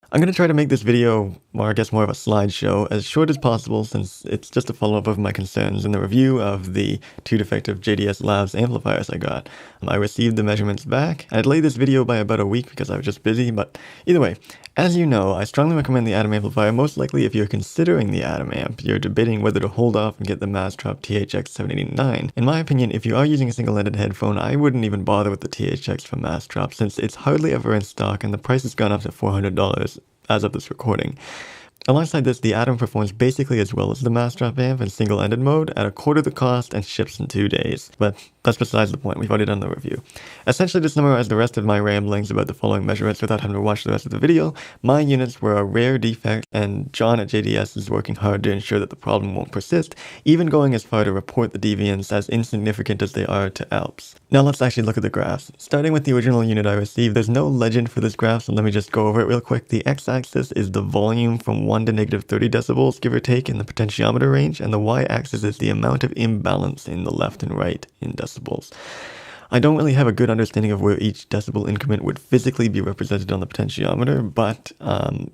I'm going to try to make this video, or I guess more of a slideshow, as short as possible since it's just a follow-up of my concerns in the review of the two defective JDS Labs amplifiers I got. I received the measurements back. I delayed this video by about a week because I was just busy, but either way, as you know, I strongly recommend the Atom amplifier, most likely if you're considering the Atom amp, you're debating whether to hold off and get the Mastrop THX789. In my opinion, if you are using a single-ended headphone, I wouldn't even bother with the THX from Mastrop since it's hardly ever in stock and the price has gone up to $400 as of this recording. Alongside this, the Atom performs basically as well as the Mastrop amp in single-ended mode at a quarter the cost and ships in 2 days. But that's besides the point, we've already done the review. Essentially, to summarize the rest of my ramblings about the following measurements without having to watch the rest of the video, my units were a rare defect, and John at JDS is working hard to ensure that the problem won't persist, even going as far to report the deviants as insignificant as they are to Alps. Now let's actually look at the graphs. Starting with the original unit I received, there's no legend for this graph, so let me just go over it real quick. The x-axis is the volume from 1 to negative 30 decibels, give or take, in the potentiometer range, and the y-axis is the amount of imbalance in the left and right in decibels. I don't really have a good understanding of where each decibel increment would physically be represented on the potentiometer, but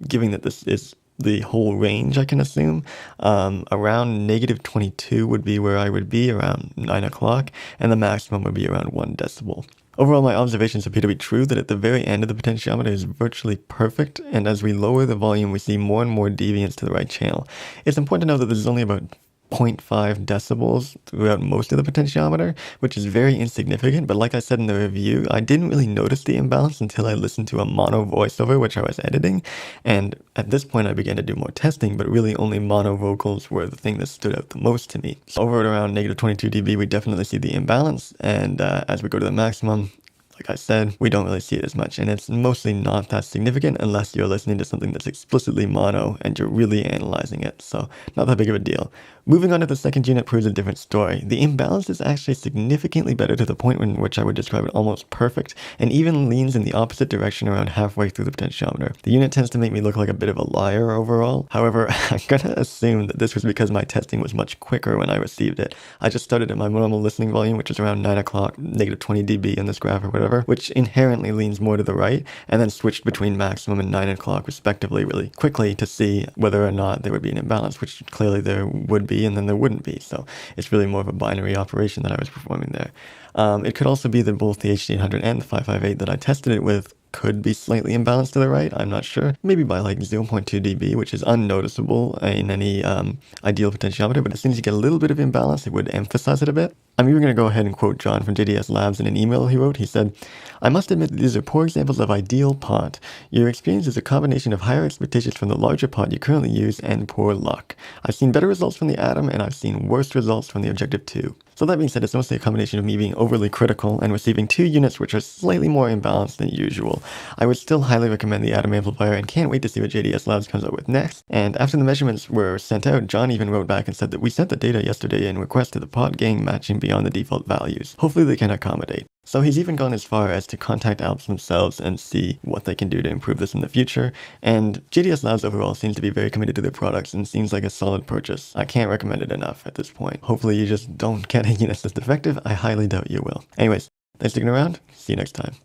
given that this is the whole range, I can assume around negative 22 would be where I would be around 9 o'clock, and the maximum would be around 1 decibel. Overall, my observations appear to be true that at the very end of the potentiometer is virtually perfect, and as we lower the volume, we see more and more deviance to the right channel. It's important to know that this is only about 0.5 decibels throughout most of the potentiometer, which is very insignificant, but like I said in the review, I didn't really notice the imbalance until I listened to a mono voiceover which I was editing, and at this point I began to do more testing, but really only mono vocals were the thing that stood out the most to me. So over at around negative 22 dB, we definitely see the imbalance, and as we go to the maximum, like I said, we don't really see it as much, and it's mostly not that significant unless you're listening to something that's explicitly mono and you're really analyzing it, so not that big of a deal. Moving on to the second unit proves a different story. The imbalance is actually significantly better to the point in which I would describe it almost perfect, and even leans in the opposite direction around halfway through the potentiometer. The unit tends to make me look like a bit of a liar overall. However, I'm gonna assume that this was because my testing was much quicker when I received it. I just started at my normal listening volume, which is around 9 o'clock, negative 20 dB in this graph or whatever, which inherently leans more to the right, and then switched between maximum and 9 o'clock respectively really quickly to see whether or not there would be an imbalance, which clearly there would be, and then there wouldn't be. So it's really more of a binary operation that I was performing there. It could also be that both the HD800 and the 558 that I tested it with could be slightly imbalanced to the right, I'm not sure. Maybe by like 0.2 dB, which is unnoticeable in any ideal potentiometer, but as soon as you get a little bit of imbalance, it would emphasize it a bit. I'm even going to go ahead and quote John from JDS Labs in an email he wrote. He said, "I must admit that these are poor examples of ideal pot. Your experience is a combination of higher expectations from the larger pot you currently use and poor luck. I've seen better results from the Atom, and I've seen worse results from the Objective 2. So that being said, it's mostly a combination of me being overly critical and receiving two units which are slightly more imbalanced than usual. I would still highly recommend the Atom amplifier and can't wait to see what JDS Labs comes up with next." And after the measurements were sent out, John even wrote back and said that we sent the data yesterday and requested the pot gain matching beyond the default values. Hopefully they can accommodate. So he's even gone as far as to contact Alps themselves and see what they can do to improve this in the future, and JDS Labs overall seems to be very committed to their products and seems like a solid purchase. I can't recommend it enough at this point. Hopefully you just don't get a unit that's defective. I highly doubt you will. Anyways, thanks for sticking around. See you next time.